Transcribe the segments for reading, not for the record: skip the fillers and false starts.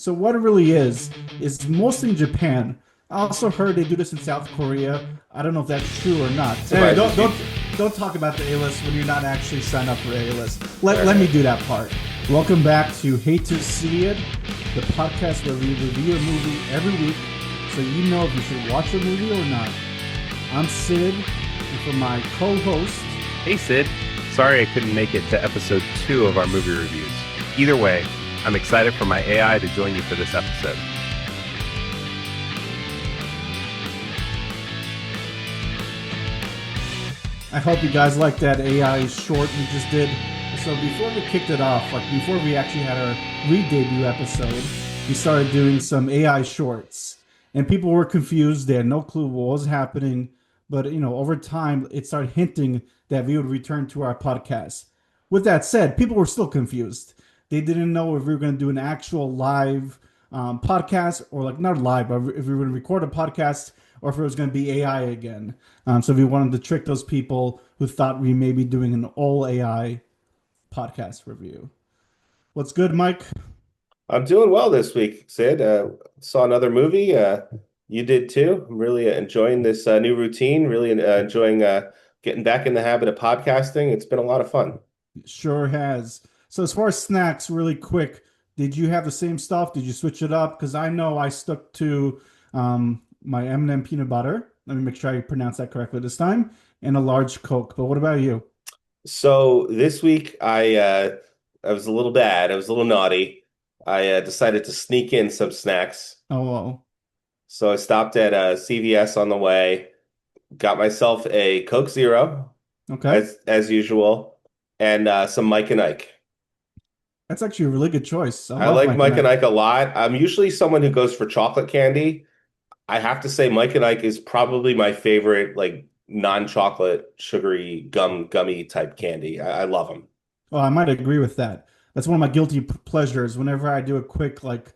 So what it really is mostly in Japan. I also heard they do this in South Korea. I don't know if that's true or not. Anyway, Surprises don't you. don't don't talk about the A-list when you're not actually signed up for A-list. All Let me right. do that part. Welcome back to Hate to See It, the podcast where we review a movie every week, so you know if you should watch a movie or not. I'm Sid, and for my co-host, Hey, Sid. Sorry I couldn't make it to episode 2 of our movie reviews. Either way, I'm excited for my AI to join you for this episode. I hope you guys like that AI short we just did. So before we kicked it off, like before we actually had our re-debut episode, we started doing some AI shorts. And people were confused. They had no clue what was happening. But over time, it started hinting that we would return to our podcast. With that said, people were still confused. They didn't know if we were going to do an actual live podcast or like not live, but if we were going to record a podcast or if it was going to be AI again. So we wanted to trick those people who thought we may be doing an all AI podcast review. What's good, Mike? I'm doing well this week, Sid. Saw another movie. You did too. I'm really enjoying this new routine, really enjoying getting back in the habit of podcasting. It's been a lot of fun. Sure has. So as far as snacks, really quick, did you have the same stuff? Did you switch it up? Because I know I stuck to my M&M peanut butter. Let me make sure I pronounce that correctly this time, and a large Coke. But what about you? So this week I was a little bad. I was a little naughty. I decided to sneak in some snacks. Oh, well, So I stopped at CVS on the way, got myself a Coke Zero okay. as usual, and some Mike and Ike. That's actually a really good choice. I I love like Mike and Mike and Ike. Ike a lot. I'm usually someone who goes for chocolate candy. I have to say Mike and Ike is probably my favorite, like non-chocolate, sugary gummy type candy. I love them. Oh, I might agree with that. That's one of my guilty pleasures. Whenever I do a quick like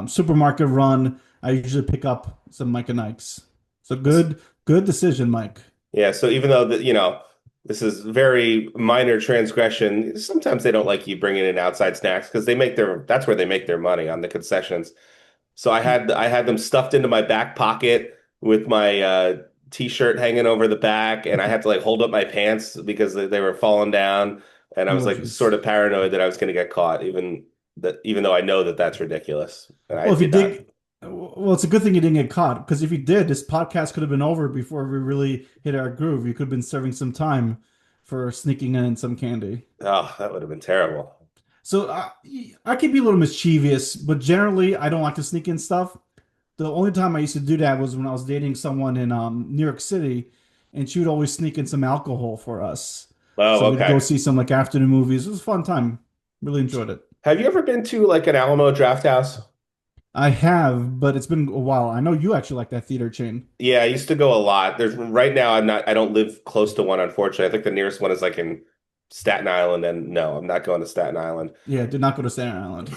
supermarket run, I usually pick up some Mike and Ike's. So good decision, Mike. Yeah, so even though this is very minor transgression, sometimes they don't like you bringing in outside snacks because that's where they make their money on the concessions. So I had them stuffed into my back pocket with my t-shirt hanging over the back, and I had to like hold up my pants because they were falling down, and I was Oh, like sort jeez. of paranoid that I was going to get caught, even though I know that that's ridiculous, and I Well, if you did not. did, well, it's a good thing you didn't get caught because if you did, this podcast could have been over before we really hit our groove. You could have been serving some time for sneaking in some candy. Oh, that would have been terrible. So I can be a little mischievous, but generally I don't like to sneak in stuff. The only time I used to do that was when I was dating someone in New York City, and she would always sneak in some alcohol for us. So Oh, we'd go okay. see some like afternoon movies. It was a fun time. Really enjoyed it. Have you ever been to like an Alamo Draft House? I have, but it's been a while. I know you actually like that theater chain. Yeah, I used to go a lot. There's right now I don't live close to one, unfortunately. I think the nearest one is like in Staten Island, and no, I'm not going to Staten Island. Yeah, did not go to Staten Island,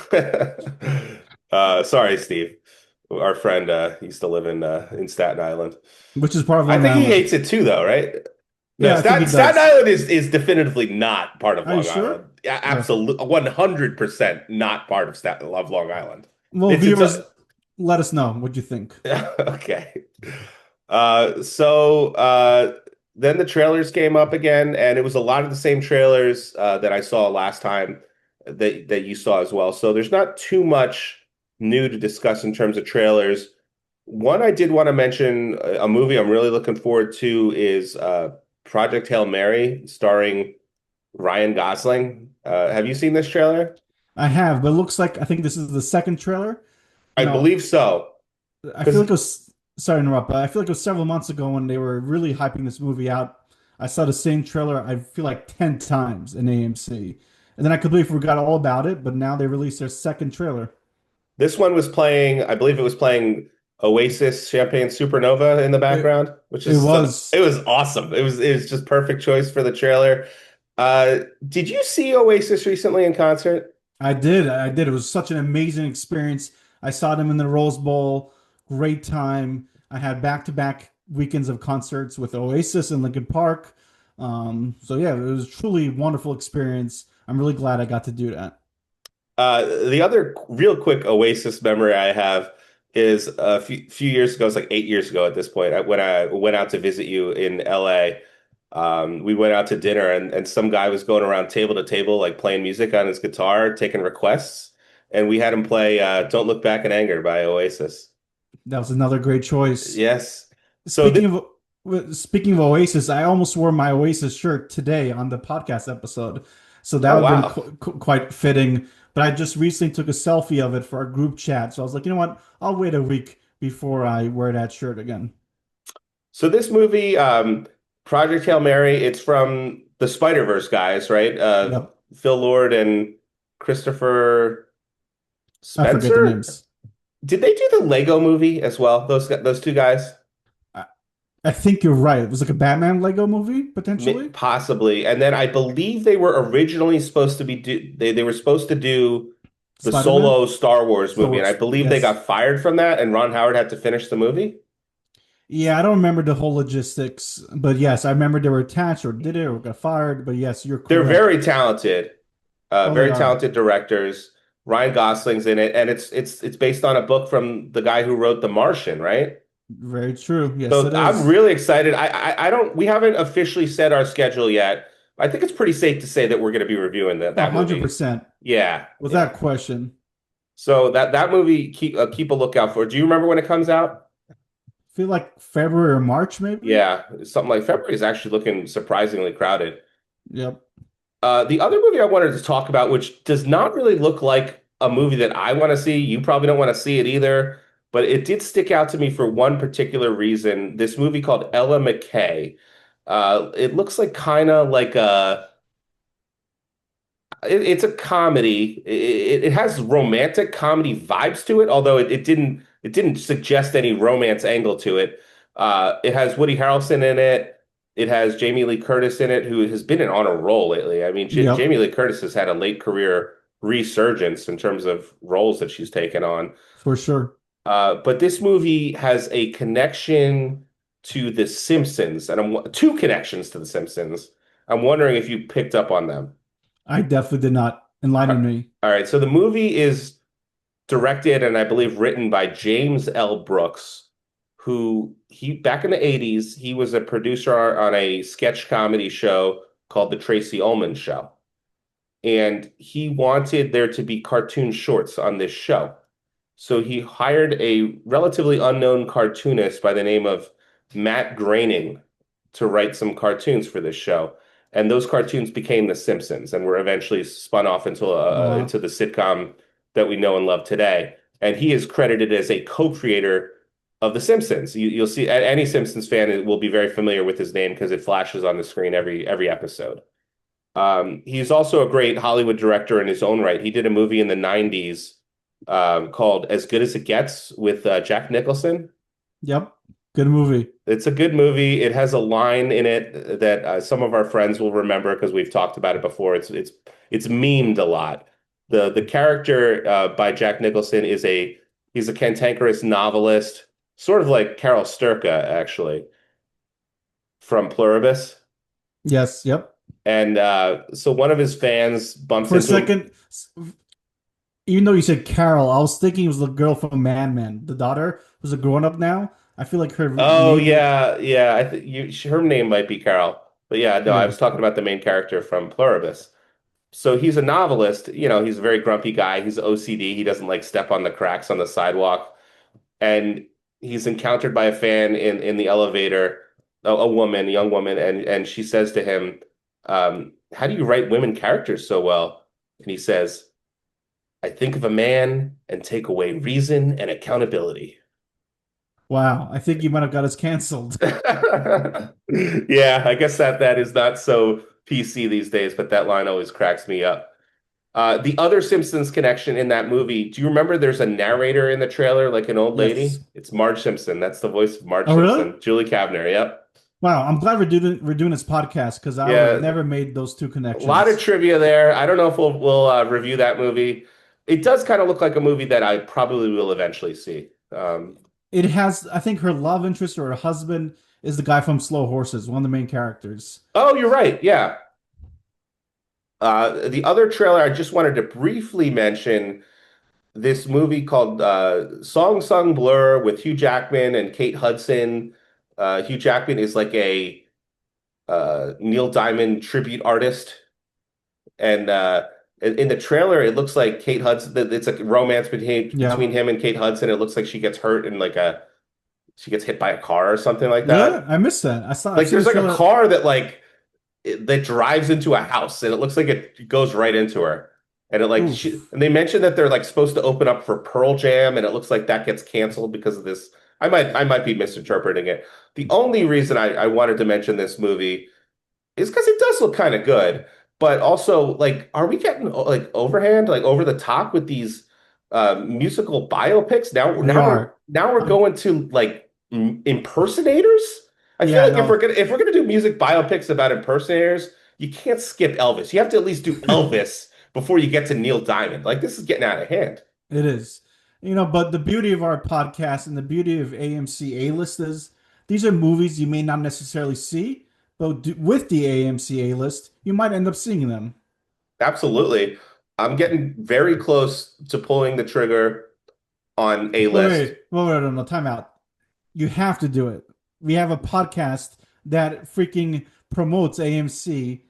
Sorry, Steve. Our friend used to live in Staten Island. which is part of I Long think he Island. hates it too, though, right? No, Yeah, I think he Staten does. Island is definitively not part of Are you Long sure? Island. Yeah, Okay. absolutely, 100% not part of Long Island. Well, It's viewers, let us know what you think. okay. So then the trailers came up again, and it was a lot of the same trailers that I saw last time that you saw as well. So there's not too much new to discuss in terms of trailers. One I did want to mention, a movie I'm really looking forward to is Project Hail Mary, starring Ryan Gosling. Have you seen this trailer? I have, but it looks like I think this is the second trailer. You I know, believe so. I feel Because like it was, sorry to interrupt, but I feel like it was several months ago when they were really hyping this movie out. I saw the same trailer, I feel like 10 times in AMC. And then I completely forgot all about it, but now they released their second trailer. this one was playing, I believe it was playing Oasis Champagne Supernova in the It, background, which it is was, it was awesome. It was just perfect choice for the trailer. Did you see Oasis recently in concert? I did. It was such an amazing experience. I saw them in the Rose Bowl. Great time. I had back-to-back weekends of concerts with Oasis and Linkin Park. So yeah, it was truly a wonderful experience. I'm really glad I got to do that. The other real quick Oasis memory I have is a few years ago. It's like 8 years ago at this point. When I went out to visit you in LA, we went out to dinner, and some guy was going around table to table, like playing music on his guitar, taking requests, and we had him play "Don't Look Back in Anger" by Oasis. That was another great choice. Yes. So this, Speaking speaking of Oasis, I almost wore my Oasis shirt today on the podcast episode, so that oh would have been wow. quite fitting. But I just recently took a selfie of it for our group chat, so I was like, you know what? I'll wait a week before I wear that shirt again. So this movie, Project Hail Mary, it's from the Spider-Verse guys, right? Yep, Phil Lord and Christopher I forget the Spencer. names. Did they do the Lego movie as well? Those two guys? I, I think you're right. It was like a Batman Lego movie potentially. Possibly. And then I believe they were originally supposed to be they were supposed to do the Spider-Man, solo Star Wars Star movie, and I Wars. believe they Yes. got fired from that, and Ron Howard had to finish the movie. Yeah, I don't remember the whole logistics, but yes, I remember they were attached or did it or got fired. But yes, you're They're correct. very Oh, they are. talented directors. Ryan Gosling's in it, and it's based on a book from the guy who wrote The Martian, right? Very true. Yes, So it I'm is. really excited. I don't we haven't officially set our schedule yet. I think it's pretty safe to say that we're going to be reviewing that movie. 100%. Yeah, yeah. Without question. So that movie keep a lookout for. Do you remember when it comes out? I feel like February or March, maybe. Yeah, something like February is actually looking surprisingly crowded. Yep. The other movie I wanted to talk about, which does not really look like a movie that I want to see, you probably don't want to see it either, but it did stick out to me for one particular reason. This movie called Ella McKay. It looks like kind of like it's a comedy. It has romantic comedy vibes to it, although it didn't suggest any romance angle to it. It has Woody Harrelson in it. It has Jamie Lee Curtis in it, who has been on a roll lately. I mean, Yep. Jamie Lee Curtis has had a late career resurgence in terms of roles that she's taken on. For sure. But this movie has a connection to The Simpsons, and two connections to The Simpsons. I'm wondering if you picked up on them. I definitely did not All enlighten me. right, so the movie is directed and I believe written by James L. Brooks, who he back in the 80s, he was a producer on a sketch comedy show called The Tracy Ullman Show. And he wanted there to be cartoon shorts on this show. So he hired a relatively unknown cartoonist by the name of Matt Groening to write some cartoons for this show. And those cartoons became The Simpsons and were eventually spun off Wow. into the sitcom that we know and love today. And he is credited as a co-creator of The Simpsons. You'll see any Simpsons fan will be very familiar with his name because it flashes on the screen every episode. He's also a great Hollywood director in his own right. He did a movie in the 90s called As Good as It Gets with Jack Nicholson. Yep. Good movie. It's a good movie. It has a line in it that some of our friends will remember because we've talked about it before. It's memed a lot. The character by Jack Nicholson he's a cantankerous novelist, sort of like Carol Sturka actually from Pluribus. Yes. Yep. And so one of his fans bumps For a into him. second, even though you said Carol, I was thinking it was the girl from Man Man. The daughter who's a grown up now. I feel like her Oh name is. yeah, yeah. I think her name might be Carol, but yeah, no, I Yeah. was talking about the main character from Pluribus. So he's a novelist. He's a very grumpy guy. He's OCD. He doesn't like step on the cracks on the sidewalk. And he's encountered by a fan in the elevator, a young woman, and she says to him, "How do you write women characters so well?" And he says, "I think of a man and take away reason and accountability." Wow. I think you might have got us canceled. Yeah, I guess that is not so PC these days, but that line always cracks me up. The other Simpsons connection in that movie, do you remember there's a narrator in the trailer, like an old Yes. lady? It's Marge Simpson. That's the voice of Marge Oh, really? Simpson. Julie Kavner, yep. Wow. I'm glad we're doing this podcast because I would have Yeah, never made those two a lot of connections. trivia there. I don't know if we'll review that movie. It does kind of look like a movie that I probably will eventually see. It has, I think, her love interest or her husband is the guy from Slow Horses, one of the main characters. Oh, you're right. Yeah. The other trailer I just wanted to briefly mention this movie called Song Sung Blur with Hugh Jackman and Kate Hudson. Hugh Jackman is like a Neil Diamond tribute artist, and in the trailer, it looks like Kate Hudson. It's a romance between Yeah. him and Kate Hudson. It looks like she gets hurt in like a she gets hit by a car or something like Really? that. I missed that. I've Like seen there's the like a trailer. car that that drives into a house, and it looks like it goes right into her. And Oof. and they mentioned that they're like supposed to open up for Pearl Jam, and it looks like that gets canceled because of this. I might be misinterpreting it. The only reason I wanted to mention this movie is because it does look kind of good, but also like, are we getting like overhand, like over the top with these musical biopics? We are. Now we're Um, going to like impersonators. I feel yeah, like no. if we're gonna do music biopics about impersonators, you can't skip Elvis. You have to at least do Elvis before you get to Neil Diamond. Like this is getting out of hand. It is. But the beauty of our podcast and the beauty of AMC A-list is these are movies you may not necessarily see, but with the AMC A-list, you might end up seeing them. Absolutely. I'm getting very close to pulling the trigger on a Wait, list. wait, wait, wait, no, time out. You have to do it. We have a podcast that freaking promotes AMC.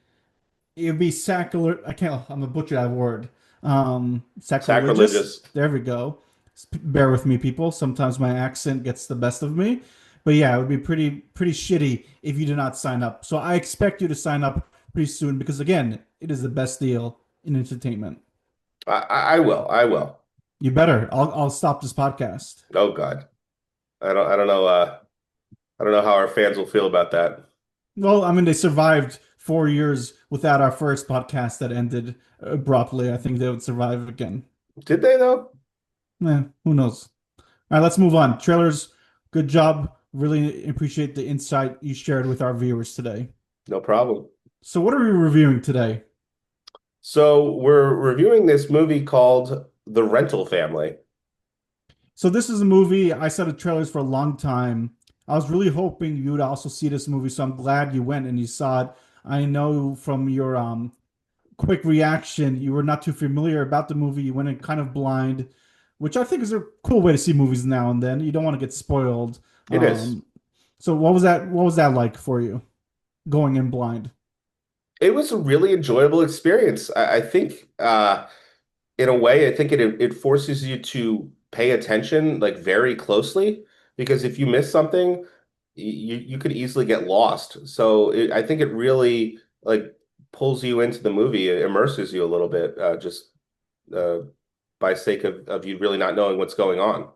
It'd be sacrilege. I can't. I'm gonna butcher that word. Sacrilegious. Sacrilegious. There we go. Bear with me, people. Sometimes my accent gets the best of me. But yeah, it would be pretty shitty if you did not sign up. So I expect you to sign up pretty soon because again, it is the best deal in entertainment. I will. I will. You better. I'll stop this podcast. Oh God. I don't know how our fans will feel about that. Well, I mean, they survived 4 years without our first podcast that ended abruptly. I think they would survive again. Did they though? Who knows? All right, let's move on. Trailers, good job. Really appreciate the insight you shared with our viewers today. No problem. So, what are we reviewing today? So we're reviewing this movie called The Rental Family. So, this is a movie I saw the trailers for a long time. I was really hoping you would also see this movie, so I'm glad you went and you saw it. I know from your quick reaction, you were not too familiar about the movie. You went in kind of blind, which I think is a cool way to see movies now and then. You don't want to get spoiled. It is. Um, so what was that? What was that like for you, going in blind? It was a really enjoyable experience. I think in a way, I think it forces you to pay attention like very closely because if you miss something, you could easily get lost. So I think it really like pulls you into the movie, it immerses you a little bit, just uh, by sake of you really not knowing what's going on.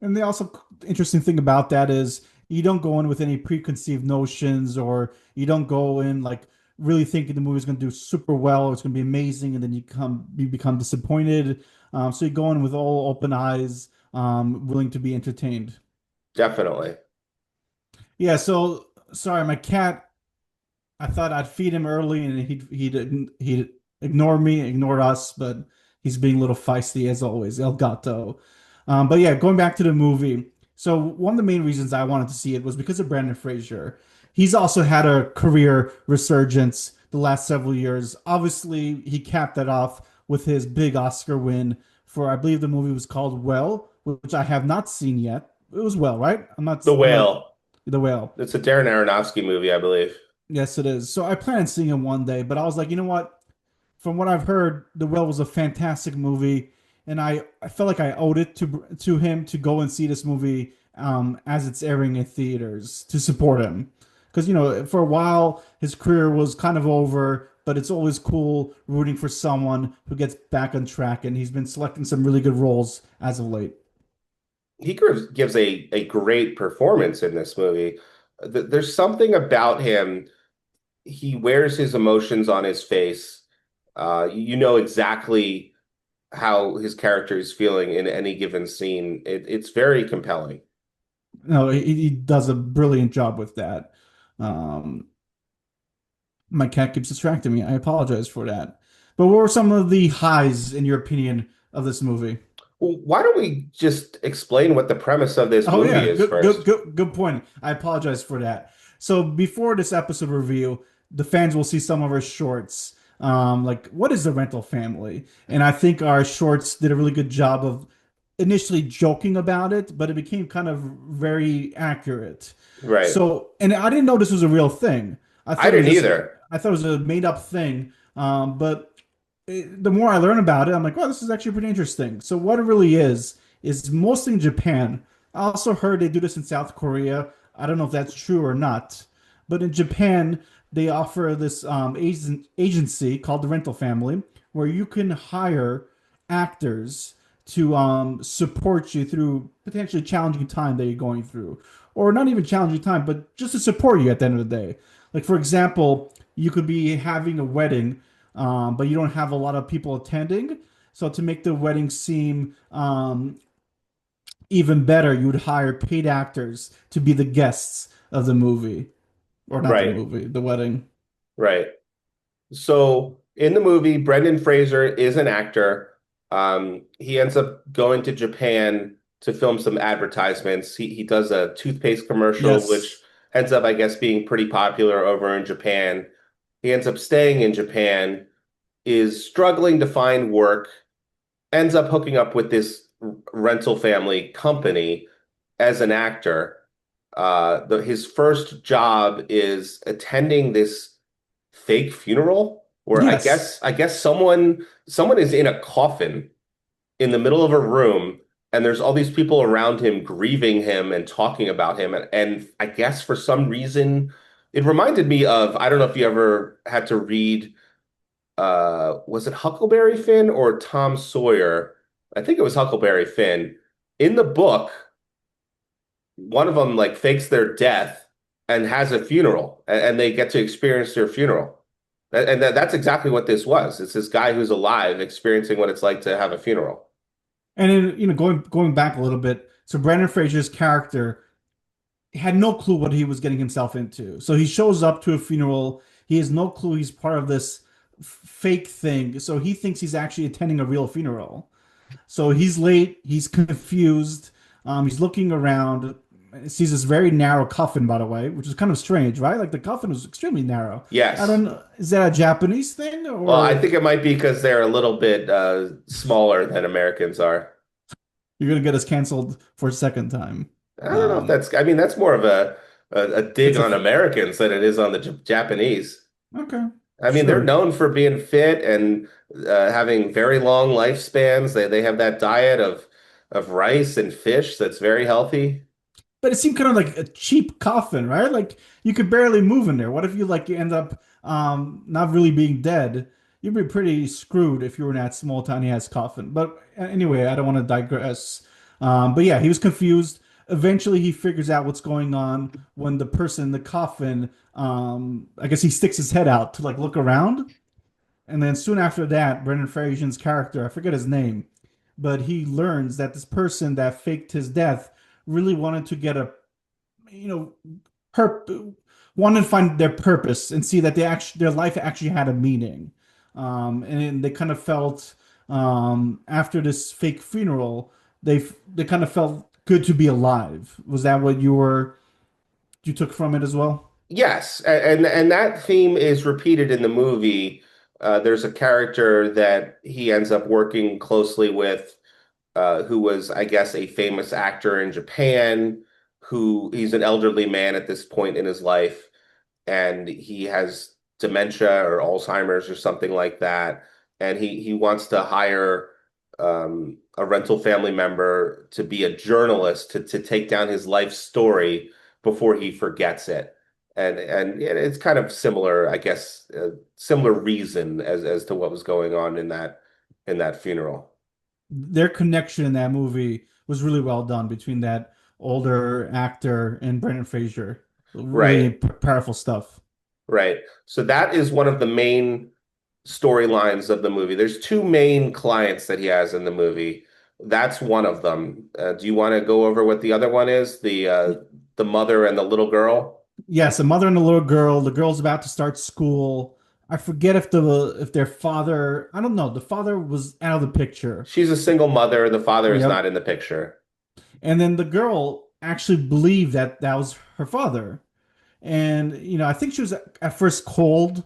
And the also interesting thing about that is you don't go in with any preconceived notions, or you don't go in like really thinking the movie's going to do super well, it's going to be amazing, and then you become disappointed. So you go in with all open eyes, willing to be entertained. Definitely. Yeah. So sorry, my cat. I thought I'd feed him early, and he'd ignore me, ignore us, but he's being a little feisty as always. El Gato. But yeah, going back to the movie. So one of the main reasons I wanted to see it was because of Brendan Fraser. He's also had a career resurgence the last several years. Obviously, he capped that off with his big Oscar win for, I believe the movie was called Well, which I have not seen yet. It was Well, right? The I'm not Whale. The Whale. It's a Darren Aronofsky movie, I believe. Yes, it is. So I plan on seeing it one day, but I was like, you know what? From what I've heard, The Whale was a fantastic movie, and I felt like I owed it to him to go and see this movie as it's airing in theaters to support him. Because for a while his career was kind of over, but it's always cool rooting for someone who gets back on track, and he's been selecting some really good roles as of late. He gives a great performance in this movie. There's something about him. He wears his emotions on his face. You know exactly how his character is feeling in any given scene. It's very compelling. No, he does a brilliant job with that. Um, my cat keeps distracting me. I apologize for that. But what were some of the highs, in your opinion, of this movie? Well, why don't we just explain what the premise of this Oh movie yeah, is first? good point. I apologize for that. So before this episode review, the fans will see some of our shorts. like what is a rental family? And I think our shorts did a really good job of initially joking about it, but it became kind of very accurate. Right. So, and I didn't know this was a real thing. I I thought it was didn't just, either. I thought it was a made up thing. But the more I learn about it, I'm like, wow, this is actually pretty interesting. So what it really is mostly in Japan. I also heard they do this in South Korea. I don't know if that's true or not, but in Japan, they offer this agency called the Rental Family, where you can hire actors to support you through potentially challenging time that you're going through, or not even challenging time, but just to support you at the end of the day. Like for example, you could be having a wedding, but you don't have a lot of people attending. So to make the wedding seem even better, you would hire paid actors to be the guests of the movie, or not the Right. movie, the wedding. Right. So in the movie, Brendan Fraser is an actor. He ends up going to Japan to film some advertisements. He does a toothpaste commercial, which Yes. ends up, I guess, being pretty popular over in Japan. He ends up staying in Japan, is struggling to find work, ends up hooking up with this rental family company as an actor. His first job is attending this fake funeral where I Yes. guess I guess someone is in a coffin in the middle of a room, and there's all these people around him grieving him and talking about him, and I guess for some reason it reminded me of, I don't know if you ever had to read, was it Huckleberry Finn or Tom Sawyer? I think it was Huckleberry Finn. In the book, one of them like fakes their death and has a funeral, and they get to experience their funeral. And that's exactly what this was. It's this guy who's alive experiencing what it's like to have a funeral. And then, going back a little bit, so Brendan Fraser's character had no clue what he was getting himself into. So he shows up to a funeral. He has no clue he's part of this fake thing. So he thinks he's actually attending a real funeral. So he's late. He's confused. He's looking around. Sees this very narrow coffin, by the way, which is kind of strange, right? Like the coffin was extremely narrow. I Yes. don't know. Is that a Japanese thing Well, I or think it might be because they're a little bit smaller than Americans are. you're gonna get us canceled for a second time? I don't know if Um, I mean, that's more of a dig it's a on Americans than it is on the Japanese. okay, I mean, they're sure. known for being fit and having very long lifespans. They have that diet of rice and fish that's very healthy. But it seemed kind of like a cheap coffin, right? Like you could barely move in there. What if you end up not really being dead? You'd be pretty screwed if you were in that small tiny ass coffin. But anyway, I don't want to digress. But yeah, he was confused. Eventually, he figures out what's going on when the person in the coffin, I guess he sticks his head out to like look around. And then soon after that, Brendan Fraser's character, I forget his name, but he learns that this person that faked his death really wanted to get a, you know, purp wanted to find their purpose and see that their life actually had a meaning. And they kind of felt after this fake funeral, they kind of felt good to be alive. Was that what you took from it as well? Yes, and that theme is repeated in the movie. There's a character that he ends up working closely with, who was, I guess, a famous actor in Japan, who he's an elderly man at this point in his life, and he has dementia or Alzheimer's or something like that, and he wants to hire a rental family member to be a journalist to take down his life story before he forgets it. And it's kind of similar, I guess, similar reason as to what was going on in that funeral. Their connection in that movie was really well done between that older actor and Brendan Fraser. Really Right. powerful stuff. Right. So that is one of the main storylines of the movie. There's two main clients that he has in the movie. That's one of them. Do you want to go over what the other one is? The mother and the little girl? Yes, a mother and a little girl. The girl's about to start school. I forget if their father, I don't know, the father was out of the picture. She's a single mother. The father is not Yep. in the picture. And then the girl actually believed that that was her father. And I think she was at first cold,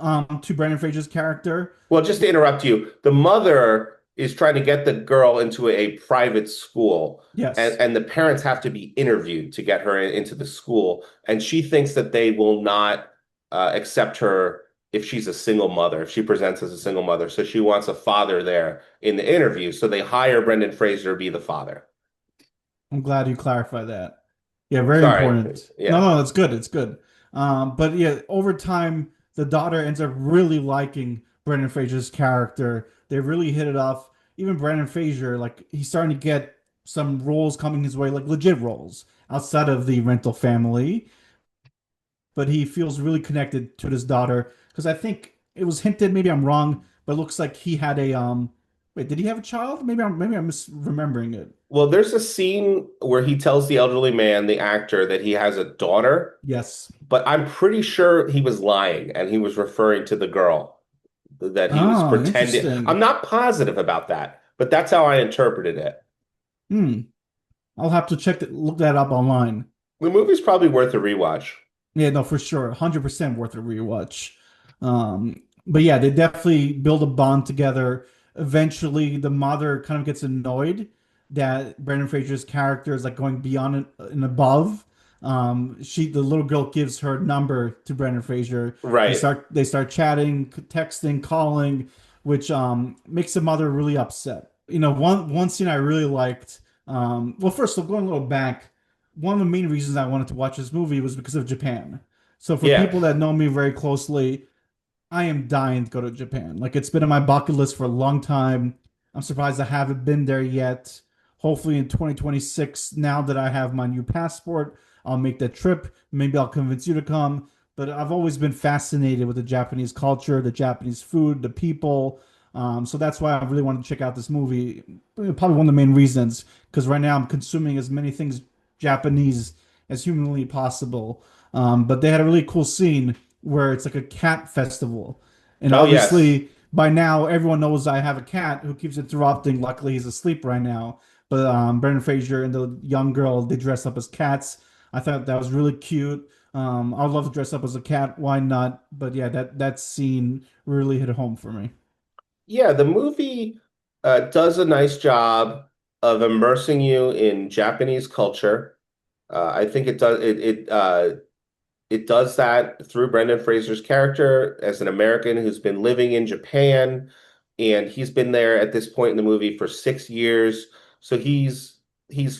to Brendan Fraser's character. Well, just to interrupt you, the mother is trying to get the girl into a private school, and, Yes. and the parents have to be interviewed to get her into the school. And she thinks that they will not accept her if she's a single mother, if she presents as a single mother. So she wants a father there in the interview. So they hire Brendan Fraser to be the father. I'm glad you clarified that. Yeah, very Sorry. important. No, Yeah. no, it's good. It's good. But yeah, over time, the daughter ends up really liking Brendan Fraser's character. They really hit it off. Even Brendan Fraser, like he's starting to get some roles coming his way, like legit roles outside of the rental family. But he feels really connected to his daughter because I think it was hinted, maybe I'm wrong, but it looks like he had a wait, did he have a child? Maybe I'm misremembering it. Well, there's a scene where he tells the elderly man, the actor, that he has a daughter, Yes. but I'm pretty sure he was lying and he was referring to the girl that he was Oh, pretending. I'm interesting. not positive about that, but that's how I interpreted it. Hmm. I'll have to look that up online. The movie's probably worth a rewatch. Yeah, no, for sure. 100% worth a rewatch. But yeah, they definitely build a bond together. Eventually, the mother kind of gets annoyed that Brendan Fraser's character is like going beyond and above. The little girl gives her number to Brendan Fraser. Right. They start chatting, texting, calling, which makes the mother really upset. One scene I really liked. Well, first, so going a little back, one of the main reasons I wanted to watch this movie was because of Japan. So for Yeah. people that know me very closely, I am dying to go to Japan. Like it's been on my bucket list for a long time. I'm surprised I haven't been there yet. Hopefully in 2026, now that I have my new passport, I'll make that trip. Maybe I'll convince you to come. But I've always been fascinated with the Japanese culture, the Japanese food, the people. So that's why I really wanted to check out this movie. Probably one of the main reasons, because right now I'm consuming as many things Japanese as humanly possible. But they had a really cool scene where it's like a cat festival. And Oh, yes. obviously, by now, everyone knows I have a cat who keeps interrupting. Luckily, he's asleep right now. But Brendan Fraser and the young girl, they dress up as cats. I thought that was really cute. I'd love to dress up as a cat. Why not? But yeah, that scene really hit home for me. Yeah, the movie does a nice job of immersing you in Japanese culture. I think it does that through Brendan Fraser's character as an American who's been living in Japan, and he's been there at this point in the movie for 6 years. So he's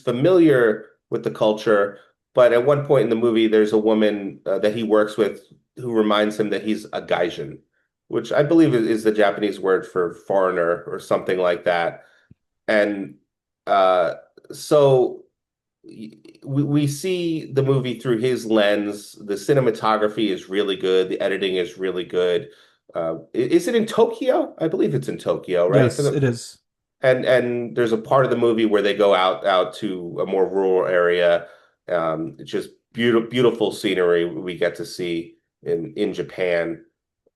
familiar with the culture, but at one point in the movie, there's a woman that he works with who reminds him that he's a gaijin, which I believe is the Japanese word for foreigner or something like that. And uh, so we see the movie through his lens. The cinematography is really good. The editing is really good. Is it in Tokyo? I believe it's in Tokyo, right? Yes, it is. And there's a part of the movie where they go out to a more rural area. It's just beautiful scenery we get to see in Japan.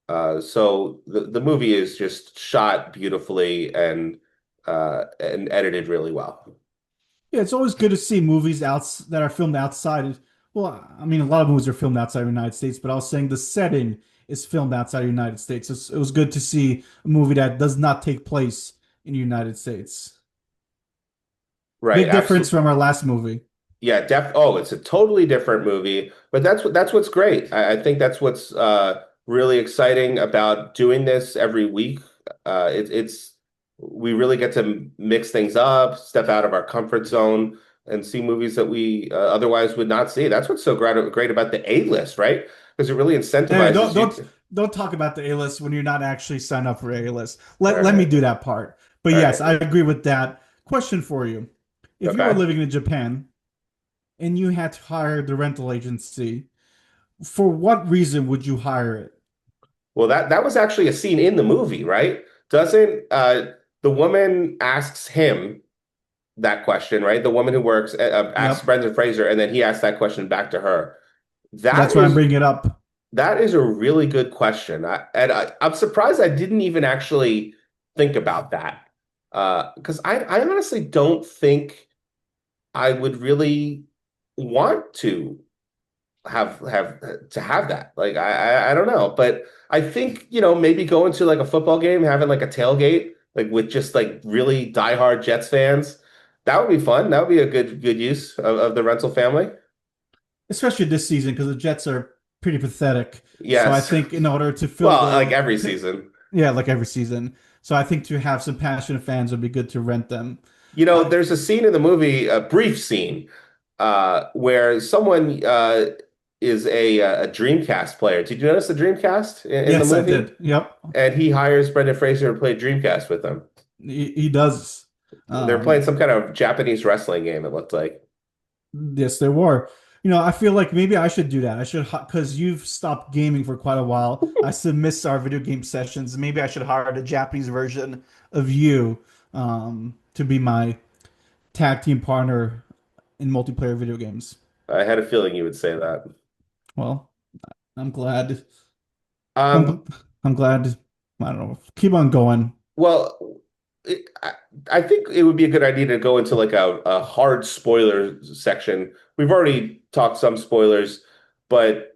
So the movie is just shot beautifully and edited really well. Yeah, it's always good to see movies that are filmed outside. Well, I mean, a lot of movies are filmed outside of the United States, but I was saying the setting is filmed outside of the United States. It was good to see a movie that does not take place in the United States. Right, Big difference absolutely. from our last movie. Yeah, it's a totally different movie, but that's what's great. I think that's what's really exciting about doing this every week. It's we really get to mix things up, step out of our comfort zone, and see movies that we otherwise would not see. That's what's so great about the A-list, right? Because it really Hey, incentivizes you. don't talk about the A-list when you're not actually signed up for A-list. All Let me right, do that part. But all yes, right, I agree with that. Question for you. If you were okay. living in Japan and you had to hire the rental agency, for what reason would you hire it? Well, that was actually a scene in the movie, right? Doesn't the woman asks him that question, right? The woman who works asks Yep. Brendan Fraser, and then he asks that question back to her. That That's why I'm is bringing it up. that is a really good question. I'm surprised I didn't even actually think about that. Because I honestly don't think I would really want to. have to have that. Like I don't know, but I think maybe going to like a football game, having like a tailgate, like with just like really diehard Jets fans, that would be fun. That would be a good use of the rental family. especially this season because the Jets are pretty pathetic. So I Yes. think in order to fill Well, like the every season. yeah, like every season. So I think to have some passionate fans would be good to rent them. There's a scene in the movie, a brief scene, where someone is a Dreamcast player. Did you notice the Dreamcast in the Yes, I movie? did. Yep, And he hires Brendan Fraser to play Dreamcast with him. he does. They're playing Um, some kind of Japanese wrestling game, it looked like. yes, there were. I feel like maybe I should do that. I should because you've stopped gaming for quite a while. I still miss our video game sessions. Maybe I should hire the Japanese version of you to be my tag team partner in multiplayer video games. I had a feeling you would say that. Well, I'm glad. I'm, Um, I'm glad. I don't know. Keep on going. well, I think it would be a good idea to go into like a hard spoiler section. We've already talked some spoilers, but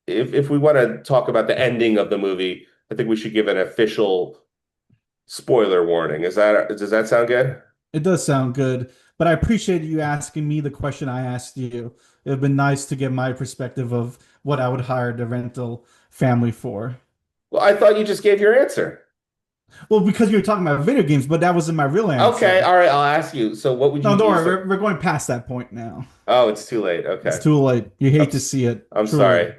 if we want to talk about the ending of the movie, I think we should give an official spoiler warning. Does that sound good? It does sound good, but I appreciate you asking me the question I asked you. It would have been nice to get my perspective of what I would hire the rental family for. Well, I thought you just gave your answer. Well, because you were talking about video games, but that wasn't my real Okay, answer. all right, I'll ask you. So what would you No, don't use? worry. We're going past that point now. Oh, it's too late. It's Okay. too late. You I'm hate to s- see it, I'm truly. sorry.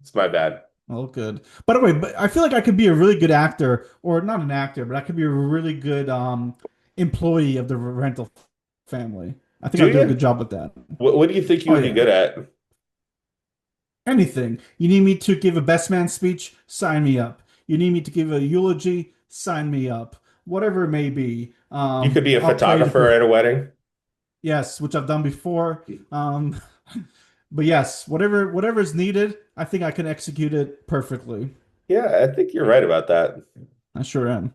It's my bad. Oh, good. By the way, but I feel like I could be a really good actor, or not an actor, but I could be a really good employee of the rental family. I think Do I'll do a you? good job with that. What do you think you Oh would be yeah. good at? Anything. You need me to give a best man speech? Sign me up. You need me to give a eulogy? Sign me up. Whatever it may be. You could be a I'll play the photographer at a wedding. yes, which I've done before. Um, but yes, whatever is needed, I think I can execute it perfectly. Yeah, I think you're right about that. I sure am.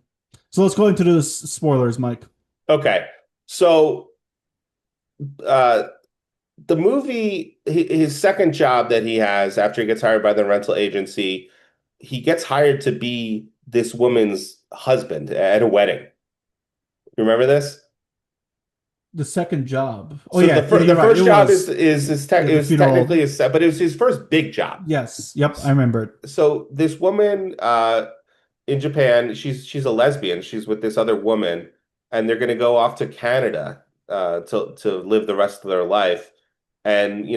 So let's go into the spoilers, Mike. Okay. So, uh, the movie, his second job that he has after he gets hired by the rental agency, he gets hired to be this woman's husband at a wedding. Remember this? The second job. Oh So yeah, yeah, the you're right. It first job was yeah, it the was technically funeral. but it was his first big job. Yes. Yep, I remember it. So this woman in Japan, she's a lesbian. She's with this other woman, and they're going to go off to Canada to live the rest of their life. And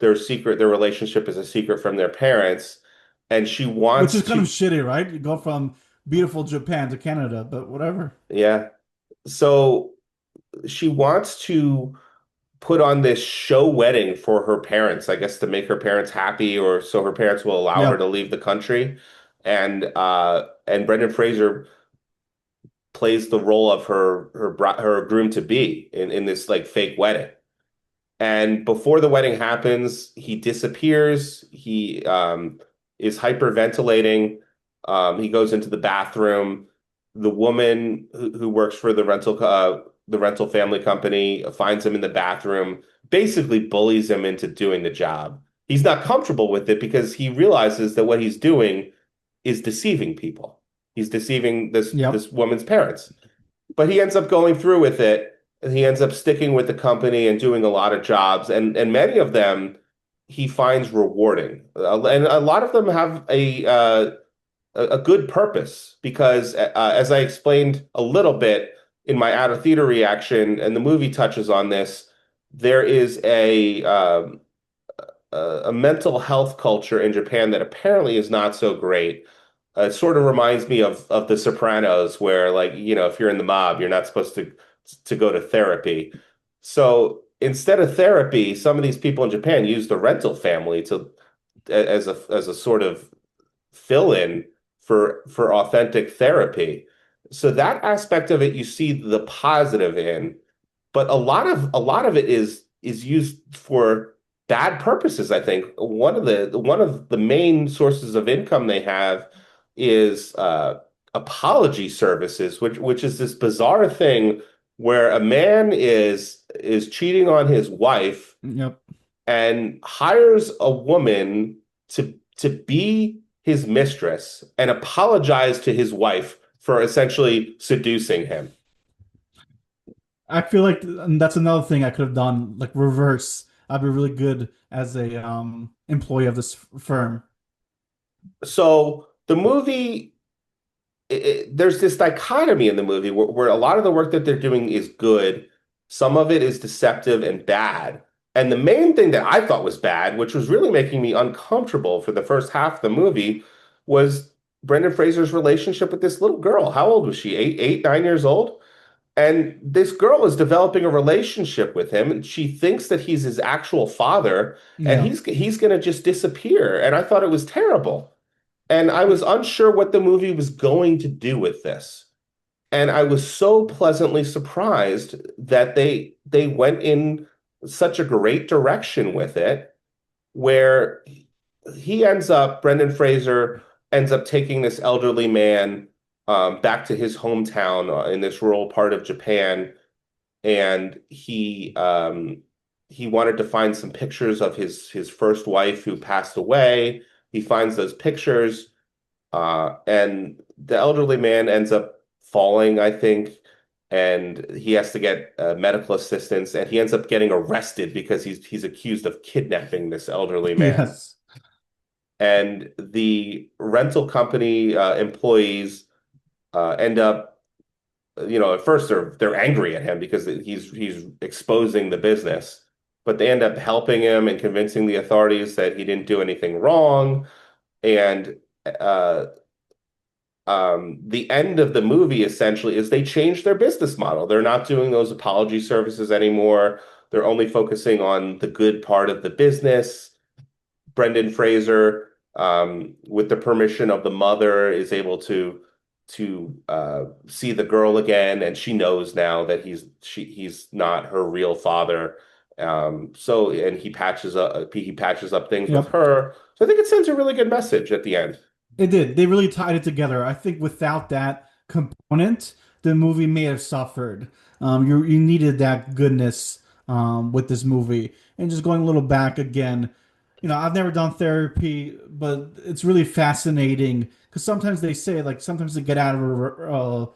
their relationship is a secret from their parents, and she Which wants is kind of to, shitty, right? You go from beautiful Japan to Canada, but whatever. yeah. So she wants to put on this show wedding for her parents, I guess to make her parents happy or so her parents will allow her to Yep. leave the country. And Brendan Fraser plays the role of her groom to be in this like fake wedding. And before the wedding happens, he disappears. He is hyperventilating. He goes into the bathroom. The woman who works for the rental family company finds him in the bathroom, basically bullies him into doing the job. He's not comfortable with it because he realizes that what he's doing is deceiving people. He's deceiving this Yep. woman's parents. But he ends up going through with it, and he ends up sticking with the company and doing a lot of jobs, and many of them he finds rewarding, and a lot of them have a good purpose because, as I explained a little bit in my out of theater reaction, and the movie touches on this, there is a mental health culture in Japan that apparently is not so great. It sort of reminds me of The Sopranos, where like if you're in the mob, you're not supposed to go to therapy. So instead of therapy, some of these people in Japan use the rental family to as a sort of fill-in for authentic therapy. So that aspect of it, you see the positive in, but a lot of it is used for bad purposes, I think. One of the main sources of income they have is apology services, which is this bizarre thing where a man is cheating on his wife Yep. and hires a woman to be his mistress and apologize to his wife for essentially seducing him. I feel like that's another thing I could have done, like reverse. I'd be really good as a employee of this firm. So the movie, there's this dichotomy in the movie where a lot of the work that they're doing is good. Some of it is deceptive and bad. And the main thing that I thought was bad, which was really making me uncomfortable for the first half of the movie, was Brendan Fraser's relationship with this little girl. How old was she? 9 years old? And this girl is developing a relationship with him, and she thinks that he's his actual father, and Yeah. he's going to just disappear. And I thought it was terrible. And I was unsure what the movie was going to do with this. And I was so pleasantly surprised that they went in such a great direction with it, where Brendan Fraser ends up taking this elderly man back to his hometown in this rural part of Japan, and he wanted to find some pictures of his first wife who passed away. He finds those pictures, and the elderly man ends up falling, I think, and he has to get medical assistance, and he ends up getting arrested because he's accused of kidnapping this elderly man. Yes. And the rental company employees end up, at first they're angry at him because he's exposing the business, but they end up helping him and convincing the authorities that he didn't do anything wrong. And uh, the end of the movie essentially is they change their business model. They're not doing those apology services anymore. They're only focusing on the good part of the business. Brendan Fraser, with the permission of the mother, is able to see the girl again, and she knows now that he's not her real father. And he patches up things with Yep. her. So I think it sends a really good message at the end. It did. They really tied it together. I think without that component, the movie may have suffered. You needed that goodness with this movie. And just going a little back again, I've never done therapy, but it's really fascinating because sometimes they say like sometimes to get out of a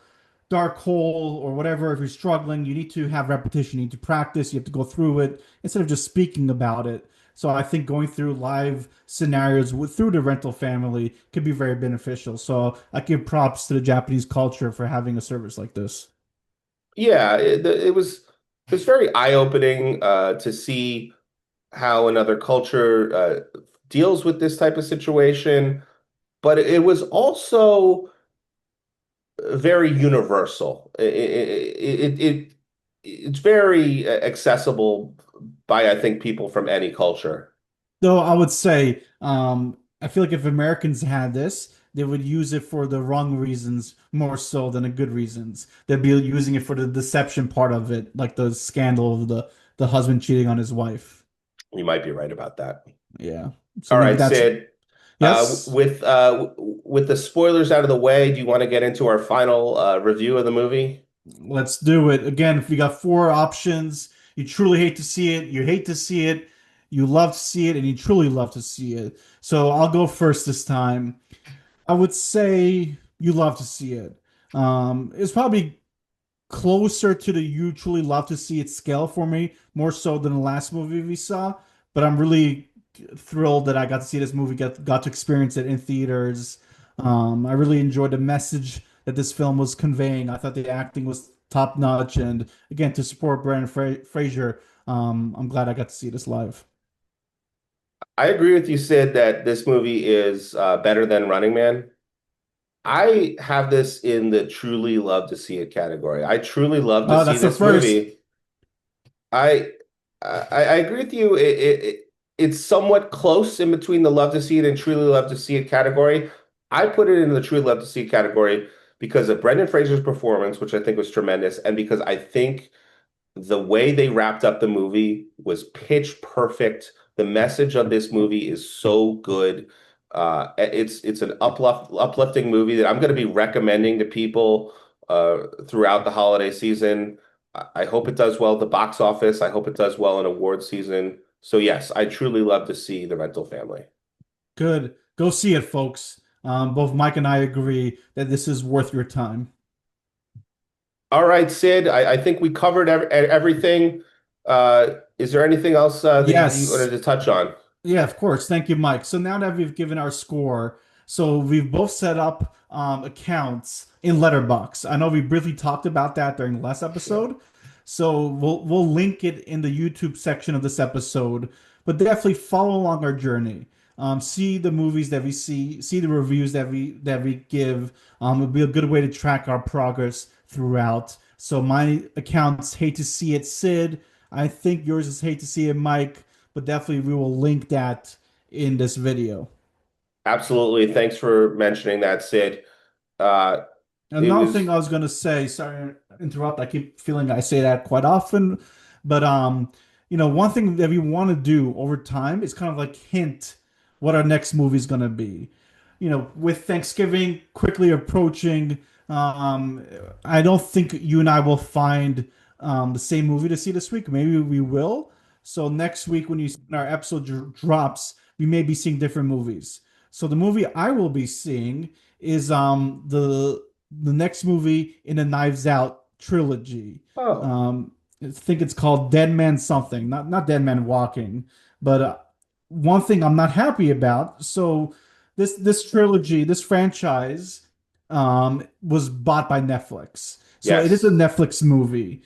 dark hole or whatever, if you're struggling, you need to have repetition, you need to practice, you have to go through it instead of just speaking about it. So I think going through live scenarios through the rental family could be very beneficial. So I give props to the Japanese culture for having a service like this. Yeah, it was very eye-opening to see how another culture deals with this type of situation, but it was also very universal. It's very accessible by, I think, people from any culture. Though I would say, I feel like if Americans had this, they would use it for the wrong reasons more so than the good reasons. They'd be using it for the deception part of it, like the scandal of the husband cheating on his wife. You might be right about that. Yeah. So All maybe right, that's Sid. yes. With the spoilers out of the way, do you want to get into our final review of the movie? Let's do it. Again, if you got four options, you truly hate to see it, you hate to see it, you love to see it, and you truly love to see it. So I'll go first this time. I would say you love to see it. It's probably closer to the you truly love to see it scale for me, more so than the last movie we saw. But I'm really thrilled that I got to see this movie, got to experience it in theaters. I really enjoyed the message that this film was conveying. I thought the acting was top notch, and again, to support Brendan Fraser, I'm glad I got to see this live. I agree with you, Sid, that this movie is better than Running Man. I have this in the truly love to see it category. I truly love to Oh, see that's the this first. movie. I I agree with you. It's somewhat close in between the love to see it and truly love to see it category. I put it in the truly love to see it category because of Brendan Fraser's performance, which I think was tremendous, and because I think the way they wrapped up the movie was pitch perfect. The message of this movie is so good. It's an uplifting movie that I'm going to be recommending to people throughout the holiday season. I hope it does well at the box office. I hope it does well in award season. So yes, I truly love to see The Rental Family. Good. Go see it, folks. Both Mike and I agree that this is worth your time. All right, Sid, I think we covered everything. Is there anything else that you wanted Yes. to touch on? Yeah, of course. Thank you, Mike. So now that we've given our score, so we've both set up accounts in Letterbox. I know we briefly talked about that during the last Sure. episode. So we'll link it in the YouTube section of this episode, but definitely follow along our journey. See the movies that we see the reviews that we give. It'll be a good way to track our progress throughout. So my account's Hate to See It Sid. I think yours is Hate to See It Mike, but definitely we will link that in this video. Absolutely. Thanks for mentioning that, Sid. Uh, it Another thing was, I was gonna say, sorry to interrupt, I keep feeling I say that quite often, but one thing that we want to do over time is kind of like hint what our next movie is gonna be. With Thanksgiving quickly approaching, um, I don't think you and I will find the same movie to see this week. Maybe we will. So next week, when our episode drops, we may be seeing different movies. So the movie I will be seeing is the next movie in the Knives Out trilogy. oh, I think it's called Dead Man something, not Dead Man Walking. But one thing I'm not happy about. So this trilogy, this franchise, was bought by Netflix. So it is a yes. Netflix movie.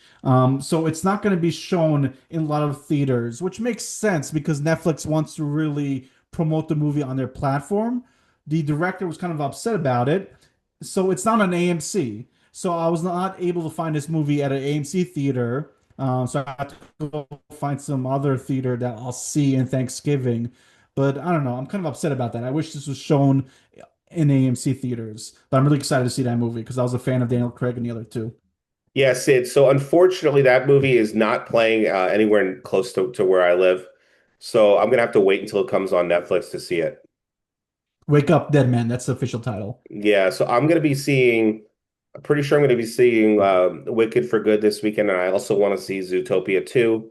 So it's not going to be shown in a lot of theaters, which makes sense because Netflix wants to really promote the movie on their platform. The director was kind of upset about it, so it's not an AMC. So I was not able to find this movie at an AMC theater. So I have to go find some other theater that I'll see in Thanksgiving. But I don't know. I'm kind of upset about that. I wish this was shown in AMC theaters. But I'm really excited to see that movie because I was a fan of Daniel Craig and the other two. Yeah, Sid. So unfortunately, that movie is not playing anywhere close to where I live. So I'm gonna have to wait until it comes on Netflix to see it. Wake Up Dead Man. That's the official title. Yeah, so I'm pretty sure I'm gonna be seeing Wicked for Good this weekend, and I also want to see Zootopia 2.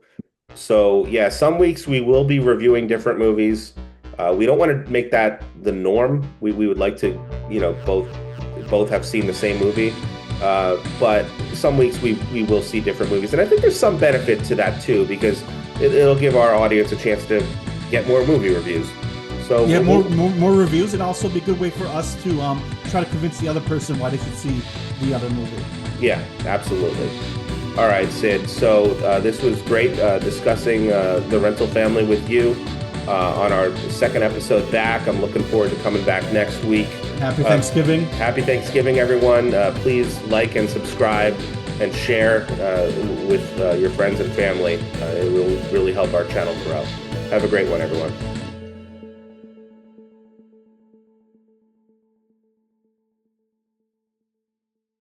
So yeah, some weeks we will be reviewing different movies. We don't want to make that the norm. We would like to, both have seen the same movie. But some weeks we will see different movies, and I think there's some benefit to that too because it'll give our audience a chance to get more movie reviews. So Yeah, more reviews, and also be a good way for us to try to convince the other person why they should see the other movie. yeah, absolutely. All right, Sid. So this was great discussing The Rental Family with you on our second episode back. I'm looking forward to coming back next week. Happy Thanksgiving. Happy Thanksgiving, everyone. Please like and subscribe and share with your friends and family. It will really help our channel grow. Have a great one, everyone.